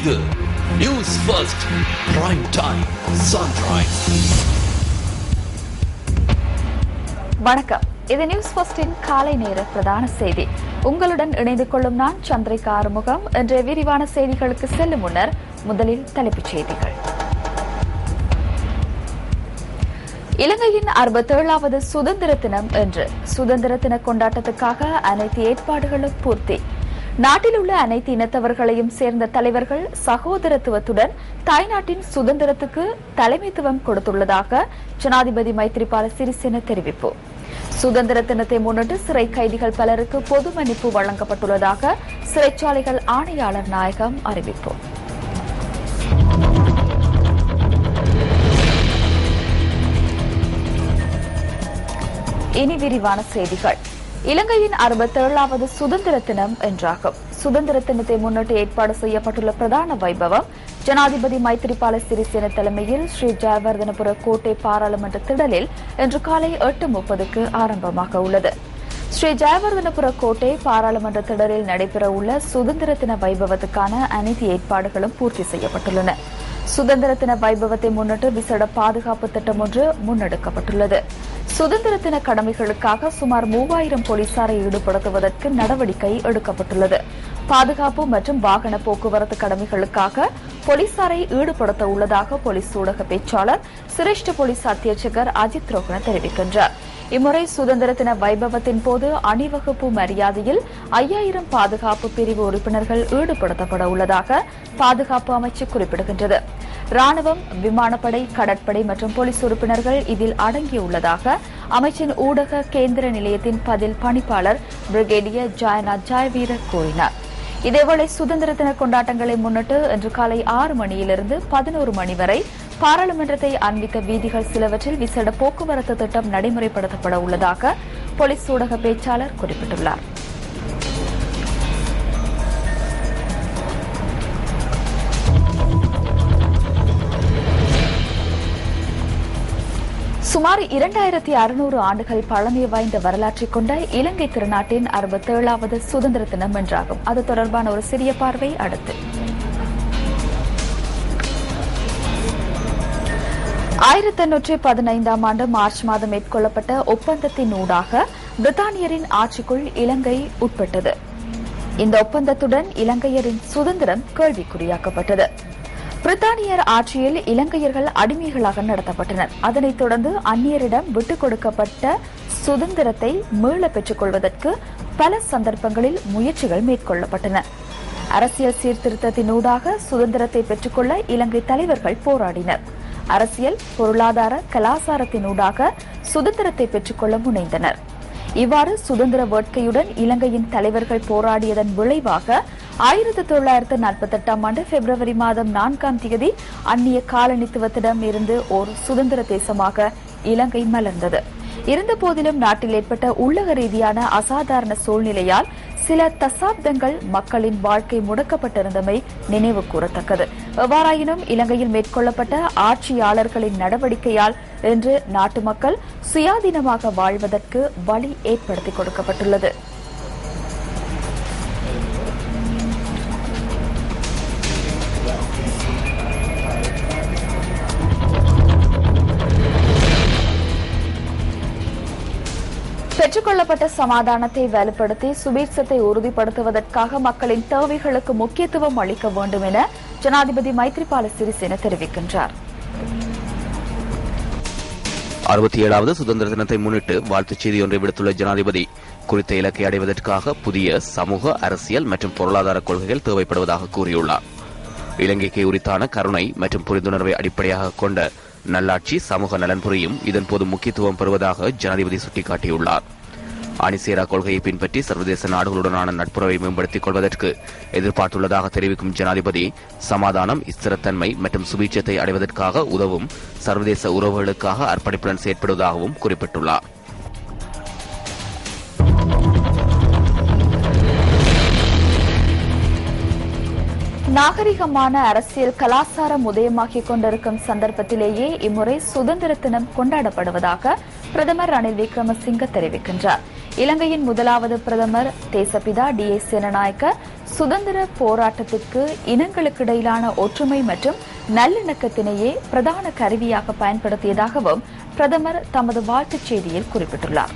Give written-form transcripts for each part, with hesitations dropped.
இது news first prime time sunrise. வணக்கம். இது நியூஸ் ஃபர்ஸ்டின் காலை நேர பிரதான செய்தி. உங்களுடன் இணைந்து கொள்ளும் நான் சந்திரிகா ஆறுமுகம். இன்றைய விரிவான செய்திகளுக்கு செல்லும் முன்னர் முதலில் தலைப்புச் செய்திகள். இலங்கையின் 67வது சுதந்திர தினம் இன்று. சுதந்திர தின கொண்டாட்டத்துக்காக அனைத்து ஏற்பாடுகளும் பூர்த்தி. நாட்டில் உள்ள அனைத்து இனத்தவர்களையும் சேர்ந்த தலைவர்கள் சகோதரத்துவத்துடன் தாய்நாட்டின் சுதந்திரத்துக்கு தலைமைத்துவம் கொடுத்துள்ளதாக ஜனாதிபதி மைத்ரிபால சிறிசேன தெரிவிப்பு. சுதந்திர தினத்தை முன்னிட்டு சிறை கைதிகள் பலருக்கு பொது மன்னிப்பு வழங்கப்பட்டுள்ளதாக சிறைச்சாலைகள் ஆணையாளர் நாயகம் அறிவிப்பு. இனி விரிவான செய்திகள். இலங்கையின் 67வது சுதந்திர தினம் என்றாகும். சுதந்திர தினத்தை முன்னிட்டு ஏற்பாடு செய்யப்பட்டுள்ள பிரதான வைபவம் ஜனாதிபதி மைத்ரிபால சிறிசேன தலைமையில் ஸ்ரீ ஜெயவர்தனபுர கோட்டை பாராளுமன்ற திடலில் இன்று காலை 8:30க்கு ஆரம்பமாக உள்ளது. ஸ்ரீ ஜெயவர்தனபுர கோட்டை பாராளுமன்ற திடலில் நடைபெறவுள்ள சுதந்திர தின வைபவத்துக்கான அனைத்து ஏற்பாடுகளும் பூர்த்தி செய்யப்பட்டுள்ளன. சுதந்திர தின வைபவத்தை முன்னிட்டு விசேட பாதுகாப்பு திட்டம் ஒன்று முன்னெடுக்கப்பட்டுள்ளது. சுதந்திர தின கடமைகளுக்காக சுமார் 3000 போலீசாரை ஈடுபடுத்துவதற்கு நடவடிக்கை எடுக்கப்பட்டுள்ளது. பாதுகாப்பு மற்றும் வாகன போக்குவரத்து கடமைகளுக்காக போலீசாரை ஈடுபடுத்த உள்ளதாக போலீஸ் ஊடக பேச்சாளர் சிரேஷ்ட போலீஸ் அத்தியட்சகர் அஜித் ரோகன தெரிவிக்கின்றார். இம்முறை சுதந்திர தின வைபவத்தின் போது அணிவகுப்பு மரியாதையில் 5000 பாதுகாப்பு பிரிவு உறுப்பினர்கள் ஈடுபடுத்தப்பட உள்ளதாக பாதுகாப்பு அமைச்சு குறிப்பிடுகின்றது. ராணுவம், விமானப்படை, கடற்படை மற்றும் போலீஸ் உறுப்பினர்கள் இதில் அடங்கியுள்ளதாக அமைச்சின் ஊடக கேந்திர நிலையத்தின் பதில் பணிப்பாளர் பிரிகேடியர் ஜெயநாத் ஜெயவீர கூறினார். இதேவேளை சுதந்திர தின கொண்டாட்டங்களை முன்னிட்டு இன்று காலை 6 மணியிலிருந்து 11 மணி வரை பாராளுமன்றத்தை அண்மித்த வீதிகள் சிலவற்றில் விசேட போக்குவரத்து திட்டம் நடைமுறைப்படுத்தப்பட உள்ளதாக போலீஸ் ஊடக பேச்சாளர் குறிப்பிட்டுள்ளார். சுமார் 2600 ஆண்டுகள் பழமை வாய்ந்த வரலாற்றை கொண்ட இலங்கை திருநாட்டின் 67வது சுதந்திர தினம் என்றாகும். அது தொடர்பான ஒரு சிறிய பார்வை அடுத்து. 1815ஆம் ஆண்டு மார்ச் மாதம் மேற்கொள்ளப்பட்ட ஒப்பந்தத்தின் ஊடாக பிரித்தானியரின் ஆட்சிக்குள் இலங்கை உட்பட்டது. இந்த ஒப்பந்தத்துடன் இலங்கையரின் சுதந்திரம் கேள்விக்குறியாக்கப்பட்டது. பிரித்தானியர் ஆட்சியில் இலங்கையர்கள் அடிமைகளாக நடத்தப்பட்டனர். அதனைத் தொடர்ந்து அந்நியரிடம் விட்டுக் கொடுக்கப்பட்ட சுதந்திரத்தை மீள பெற்றுக் கொள்வதற்கு பல சந்தர்ப்பங்களில் முயற்சிகள் மேற்கொள்ளப்பட்டன. அரசியல் சீர்திருத்தத்தினூடாக சுதந்திரத்தை பெற்றுக்கொள்ள இலங்கை தலைவர்கள் போராடினர். அரசியல், பொருளாதார, கலாசாரத்தினூடாக சுதந்திரத்தை பெற்றுக்கொள்ள முனைந்தனர். இவ்வாறு சுதந்திர வேட்கையுடன் இலங்கையின் தலைவர்கள் போராடியதன் விளைவாக 1948ஆம் ஆண்டு பிப்ரவரி மாதம் 4ஆம் தேதி அந்நிய காலனித்துவத்திடம் இருந்து ஒரு சுதந்திர தேசமாக இலங்கை மலர்ந்தது. இருந்தபோதிலும் நாட்டில் ஏற்பட்ட உள்ளக ரீதியான அசாதாரண சூழ்நிலையால் சில தசாப்தங்கள் மக்களின் வாழ்க்கை முடக்கப்பட்டிருந்தமை நினைவு கூறத்தக்கது. எவ்வாறாயினும் இலங்கையில் மேற்கொள்ளப்பட்ட ஆட்சியாளர்களின் நடவடிக்கையால் இன்று நாட்டு மக்கள் சுயாதீனமாக வாழ்வதற்கு வழி ஏற்படுத்திக் கொடுக்கப்பட்டுள்ளது. பெற்றுக் கொள்ளப்பட்ட சமாதானத்தை வலுப்படுத்தி சுபீட்சத்தை உறுதிப்படுத்துவதற்காக மக்களின் தேவைகளுக்கு முக்கியத்துவம் அளிக்க வேண்டும் என ஜனாதிபதி மைத்ரிபால சிறிசேன தெரிவிக்கின்றார். 67வது சுதந்திர தினத்தை முன்னிட்டு வாழ்த்துச் செய்தி ஒன்றை விடுத்துள்ள ஜனாதிபதி குறித்த இலக்கை அடைவதற்காக புதிய சமூக, அரசியல் மற்றும் பொருளாதார கொள்கைகள் தேவைப்படுவதாக கூறியுள்ளார். இலங்கைக்கு உரித்தான கருணை மற்றும் புரிந்துணர்வை அடிப்படையாக கொண்ட நல்லாட்சி, சமூக நலன் புரியும் இதன்போது முக்கியத்துவம் பெறுவதாக ஜனாதிபதி சுட்டிக்காட்டியுள்ளார். அணிசேரா கொள்கையை பின்பற்றி சர்வதேச நாடுகளுடனான நட்புறவை மேம்படுத்திக் கொள்வதற்கு எதிர்பார்த்துள்ளதாக தெரிவிக்கும் ஜனாதிபதி சமாதானம், ஸ்திரத்தன்மை மற்றும் சுபீட்சத்தை அடைவதற்காக உதவும் சர்வதேச உறவுகளுக்காக அர்ப்பணிப்புடன் செயற்படுவதாகவும் குறிப்பிட்டுள்ளார். நாகரிகமான அரசியல் கலாச்சாரம் உதயமாக்கிக் கொண்டிருக்கும் சந்தர்ப்பத்திலேயே இம்முறை சுதந்திர தினம் கொண்டாடப்படுவதாக பிரதமர் ரணில் விக்ரமசிங்க தெரிவிக்கின்றார். இலங்கையின் முதலாவது பிரதமர் தேசப்பிதா டி.எஸ். சேனநாயக்க சுதந்திர போராட்டத்திற்கு இனங்களுக்கிடையிலான ஒற்றுமை மற்றும் நல்லிணக்கத்தினையே பிரதான கருவியாக பயன்படுத்தியதாகவும் பிரதமர் தமது வாழ்த்துச் செய்தியில் குறிப்பிட்டுள்ளார்.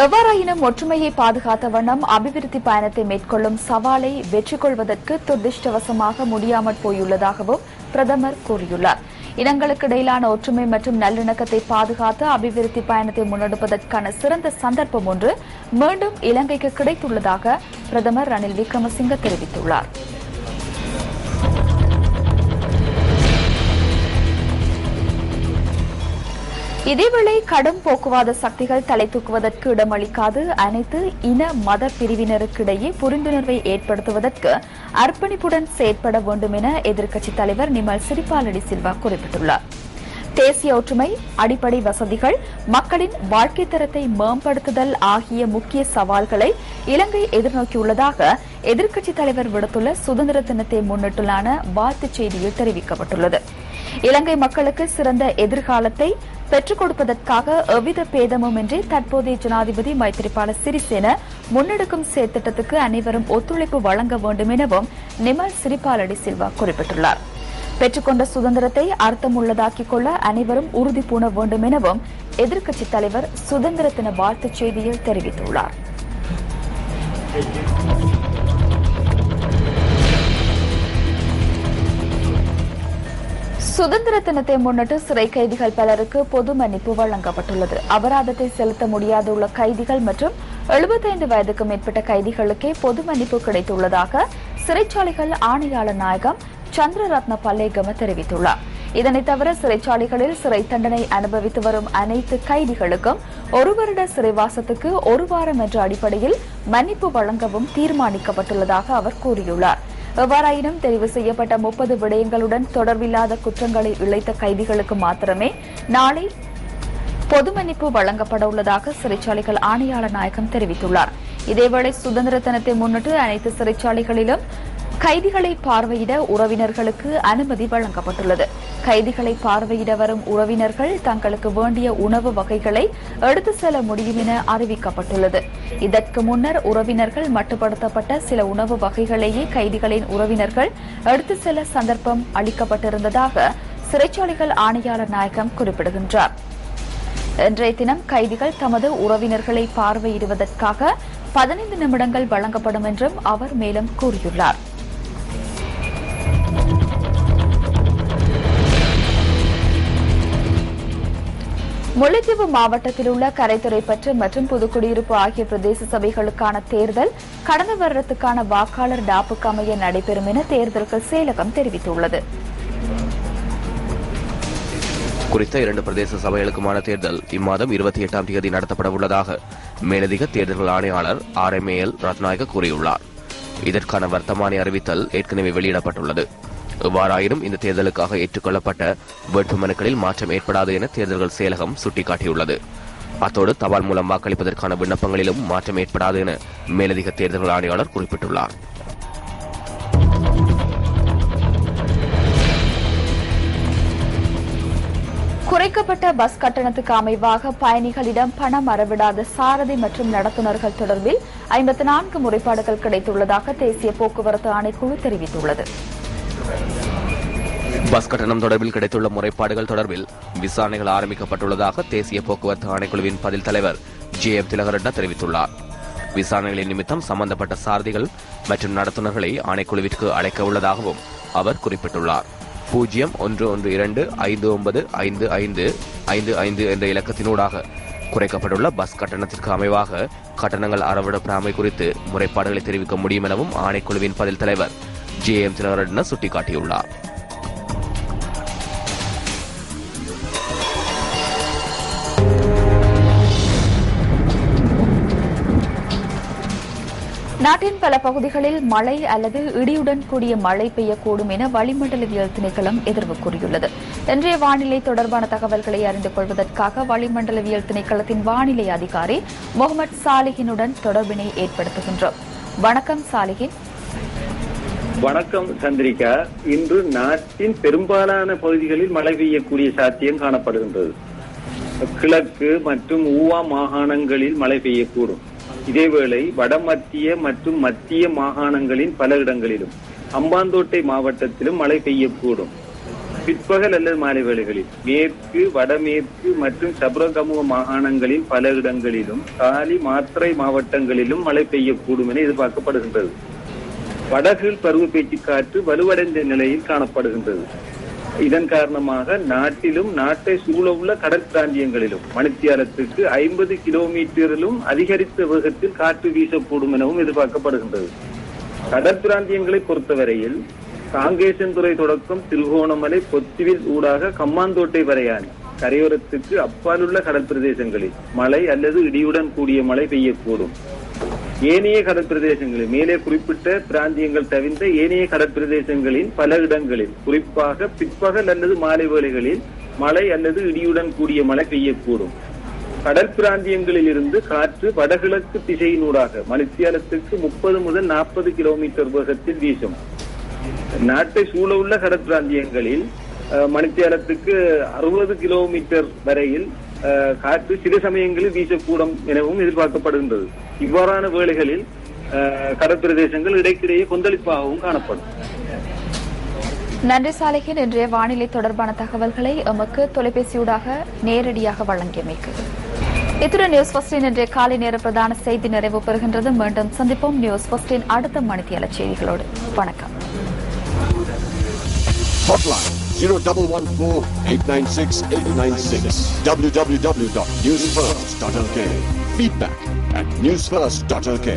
எவ்வாறாயினும் ஒற்றுமையை பாதுகாத்த வண்ணம் அபிவிருத்தி பயணத்தை மேற்கொள்ளும் சவாலை வெற்றி கொள்வதற்கு துரதிருஷ்டவசமாக முடியாமற் போயுள்ளதாகவும் பிரதமர் கூறியுள்ளார். இனங்களுக்கு இடையிலான ஒற்றுமை மற்றும் நல்லிணக்கத்தை பாதுகாத்து அபிவிருத்தி பயணத்தை முன்னெடுப்பதற்கான சிறந்த சந்தர்ப்பம் ஒன்று மீண்டும் இலங்கைக்கு கிடைத்துள்ளதாக பிரதமர் ரணில் விக்ரமசிங்க தெரிவித்துள்ளார். இதேவேளை கடும் போக்குவாத சக்திகள் தலை தூக்குவதற்கு இடமளிக்காது அனைத்து இன மத பிரிவினருக்கிடையே புரிந்துணர்வை ஏற்படுத்துவதற்கு அர்ப்பணிப்புடன் செயற்பட வேண்டும் என எதிர்க்கட்சித் தலைவர் நிமல் சிறிபாலடி சில்வா குறிப்பிட்டுள்ளார். தேசிய ஒற்றுமை, அடிப்படை வசதிகள், மக்களின் வாழ்க்கை தரத்தை மேம்படுத்துதல் ஆகிய முக்கிய சவால்களை இலங்கை எதிர்நோக்கியுள்ளதாக எதிர்க்கட்சித் தலைவர் விடுத்துள்ள சுதந்திர தினத்தை முன்னிட்டுள்ளான வாழ்த்துச் செய்தியில் தெரிவிக்கப்பட்டுள்ளது. இலங்கை மக்களுக்கு சிறந்த எதிர்காலத்தை பெற்றுக் கொடுப்பதற்காக எவ்வித பேதமுமின்றி தற்போதைய ஜனாதிபதி மைத்திரிபால சிறிசேன முன்னெடுக்கும் செயற்திட்டத்துக்கு அனைவரும் ஒத்துழைப்பு வழங்க வேண்டும் எனவும் நிமல் சிறிபாலடி சில்வா குறிப்பிட்டுள்ளார். பெற்றுக்கொண்ட சுதந்திரத்தை அர்த்தமுள்ளதாக்கிக் கொள்ள அனைவரும் உறுதி பூண வேண்டும் எனவும் எதிர்க்கட்சித் தலைவர் சுதந்திர தின வாழ்த்துச் செய்தியில் தெரிவித்துள்ளார். சுதந்திர தினத்தை முன்னிட்டு சிறை கைதிகள் பலருக்கு பொது மன்னிப்பு வழங்கப்பட்டுள்ளது. அபராதத்தை செலுத்த முடியாதுள்ள கைதிகள் மற்றும் 75 வயதுக்கு மேற்பட்ட கைதிகளுக்கே பொது மன்னிப்பு கிடைத்துள்ளதாக சிறைச்சாலைகள் ஆணையாளர் நாயகம் சந்திரரத்ன பல்லேகம தெரிவித்துள்ளார். இதனைத் தவிர சிறைச்சாலைகளில் சிறை தண்டனை அனுபவித்து வரும் அனைத்து கைதிகளுக்கும் 1 வருட சிறைவாசத்துக்கு 1 வாரம் என்ற அடிப்படையில் மன்னிப்பு வழங்கவும் தீர்மானிக்கப்பட்டுள்ளதாக அவர் கூறியுள்ளார். எவ்வாறாயினும் தெரிவு செய்யப்பட்ட 30 விடயங்களுடன் தொடர்பில்லாத குற்றங்களை இழைத்த கைதிகளுக்கு மாத்திரமே நாளை பொது மன்னிப்பு வழங்கப்பட உள்ளதாக சிறைச்சாலைகள் ஆணையாளர் நாயகம் தெரிவித்துள்ளார். இதேவேளை சுதந்திர தினத்தை முன்னிட்டு அனைத்து சிறைச்சாலைகளிலும் கைதிகளை பார்வையிட உறவினர்களுக்கு அனுமதி வழங்கப்பட்டுள்ளது. கைதிகளை பார்வையிட வரும் உறவினர்கள் தங்களுக்கு வேண்டிய உணவு வகைகளை எடுத்து செல்ல முடியும் என அறிவிக்கப்பட்டுள்ளது. இதற்கு முன்னர் உறவினர்கள் மட்டுப்படுத்தப்பட்ட சில உணவு வகைகளையே கைதிகளின் உறவினர்கள் எடுத்து செல்ல சந்தர்ப்பம் அளிக்கப்பட்டிருந்ததாக சிறைச்சாலைகள் ஆணையாளர் நாயகம் குறிப்பிடுகின்றார். இன்றைய தினம் கைதிகள் தமது உறவினர்களை பார்வையிடுவதற்காக 15 நிமிடங்கள் வழங்கப்படும் என்றும் அவர் மேலும் கூறியுள்ளார். முல்லைத்தீவு மாவட்டத்தில் உள்ள கரைத்துறைப்பற்று மற்றும் புதுக்குடியிருப்பு ஆகிய பிரதேச சபைகளுக்கான தேர்தல் கடந்த வருடத்துக்கான வாக்காளர் டாப்புக்கு அமைய நடைபெறும் என தேர்தல்கள் செயலகம் தெரிவித்துள்ளது. குறித்த 2 பிரதேச சபைகளுக்குமான தேர்தல் இம்மாதம் 28ஆம் தேதி நடத்தப்பட உள்ளதாக மேலதிக தேர்தல்கள் ஆணையாளர் RMAL ரத்நாயக கூறியுள்ளார். இதற்கான வர்த்தமானி அறிவித்தல் ஏற்கனவே வெளியிடப்பட்டுள்ளது. எவ்வாறாயினும் இந்த தேர்தலுக்காக ஏற்றுக்கொள்ளப்பட்ட வேட்புமனுக்களில் மாற்றம் ஏற்படாது என தேர்தல்கள் செயலகம் சுட்டிக்காட்டியுள்ளது. அத்தோடு தபால் மூலம் வாக்களிப்பதற்கான விண்ணப்பங்களிலும் மாற்றம் ஏற்படாது என மேலதிக தேர்தல்கள் ஆணையாளர் குறிப்பிட்டுள்ளார். குறைக்கப்பட்ட பஸ் கட்டணத்துக்கு அமைவாக பயணிகளிடம் பணம் அறவிடாத சாரதி மற்றும் நடத்துனர்கள் தொடர்பில் 54 முறைப்பாடுகள் கிடைத்துள்ளதாக தேசிய போக்குவரத்து ஆணைக்குழு தெரிவித்துள்ளது. பஸ் கட்டணம் தொடர்பில் கிடைத்துள்ள முறைப்பாடுகள் தொடர்பில் விசாரணைகள் ஆரம்பிக்கப்பட்டுள்ளதாக தேசிய போக்குவரத்து ஆணைக்குழுவின் பதில் தலைவர் JM திலகரட்ன தெரிவித்துள்ளார். விசாரணைகளின் நிமித்தம் சம்பந்தப்பட்ட சாரதிகள் மற்றும் நடத்துனர்களை ஆணைக்குழுவிற்கு அழைக்க உள்ளதாகவும் அவர் குறிப்பிட்டுள்ளார். 0112595555 என்ற இலக்கத்தினூடாக குறைக்கப்பட்டுள்ள பஸ் கட்டணத்திற்கு அமைவாக கட்டணங்கள் அறவிடப்படாமை குறித்து முறைப்பாடுகளை தெரிவிக்க முடியும் எனவும் ஆணைக்குழுவின் பதில் தலைவர் JM திலகரட்ன சுட்டிக்காட்டியுள்ளார். நாட்டின் பல பகுதிகளில் மழை அல்லது இடியுடன் கூடிய மழை பெய்யக்கூடும் என வளிமண்டலவியல் திணைக்களம் எதிர்வு கூறியுள்ளது. இன்றைய வானிலை தொடர்பான தகவல்களை அறிந்து கொள்வதற்காக வளிமண்டலவியல் திணைக்களத்தின் வானிலை அதிகாரி முகமது சாலிஹினுடன் தொடர்பினை ஏற்படுத்துகின்றோம். வணக்கம் சாலிஹின். வணக்கம் சந்திரிகா. இன்று நாட்டின் பெரும்பாலான பகுதிகளில் மழை பெய்யக்கூடிய சாத்தியம் காணப்படுகின்றது. கிழக்கு மற்றும் ஊவா மாகாணங்களில் மழை பெய்யக்கூடும். இதேவேளை வடமத்திய மற்றும் மத்திய மாகாணங்களின் பல இடங்களிலும் அம்பாந்தோட்டை மாவட்டத்திலும் மழை பெய்யக்கூடும். பிற்பகல் அல்லது மாலை வேளைகளில் மேற்கு, வடமேற்கு மற்றும் சபரகமுக மாகாணங்களின் பல இடங்களிலும் காலி, மாத்தறை மாவட்டங்களிலும் மழை பெய்யக்கூடும் என எதிர்பார்க்கப்படுகின்றது. வடகிழ் பருவப்பேச்சு காற்று வலுவடைந்த நிலையில் காணப்படுகின்றது. இதன் காரணமாக நாட்டிலும் நாட்டை சூழவுள்ள கடற்பிராந்தியங்களிலும் மணித்தியாலத்துக்கு 50 கிலோமீட்டரிலும் அதிகரித்த வேகத்தில் காற்று வீசக்கூடும் எனவும் எதிர்பார்க்கப்படுகின்றது. கடற்பிராந்தியங்களை பொறுத்தவரையில் காங்கேசன்துறை தொடக்கம் திருகோணமலை, பொத்துவில் ஊடாக கம்மாந்தோட்டை வரையான கரையோரத்துக்கு அப்பாலுள்ள கடல் பிரதேசங்களில் மழை அல்லது இடியுடன் கூடிய மழை பெய்யக்கூடும். ஏனைய கடற்பிரதேசங்களில் மேலே குறிப்பிட்ட பிராந்தியங்கள் தவிர்த்த ஏனைய கடற்பிரதேசங்களின் பல இடங்களில் குறிப்பாக பிற்பகல் அல்லது மாலை வேளைகளில் மழை அல்லது இடியுடன் கூடிய மழை பெய்யக்கூடும். கடற்பிராந்தியங்களில் இருந்து காற்று வடகிழக்கு திசையினூடாக மணித்தியாலத்துக்கு 30 முதல் 40 கிலோமீட்டர் வேகத்தில் வீசும். நாட்டை சூழவுள்ள கடற்பிராந்தியங்களில் மணித்தியாலத்துக்கு 60 கிலோமீட்டர் வரையில் காற்று சில சமயங்களில் வீசக்கூடும் எனவும் எதிர்பார்க்கப்படுகின்றது. இவ்வாறான வேளைகளில் கடற்பிரதேசங்கள் இடைக்கிடையே கொந்தளிப்பாகவும் காணப்படும். நன்றி சாலையின் இன்றைய வானிலை தொடர்பான தகவல்களை எமக்கு தொலைபேசியூடாக நேரடியாக வழங்கியமைக்கு. இத்துடன் நியூஸ் ஃபர்ஸ்டின் இன்றைய காலை நேர பிரதான செய்தி நிறைவு பெறுகின்றது. மீண்டும் சந்திப்போம் நியூஸ் ஃபர்ஸ்டின் அடுத்த மணித்தியால செய்திகளோடு. வணக்கம். Hotline 0114-896-896 www.newsfirst.lk. Feedback at newsfirst.lk.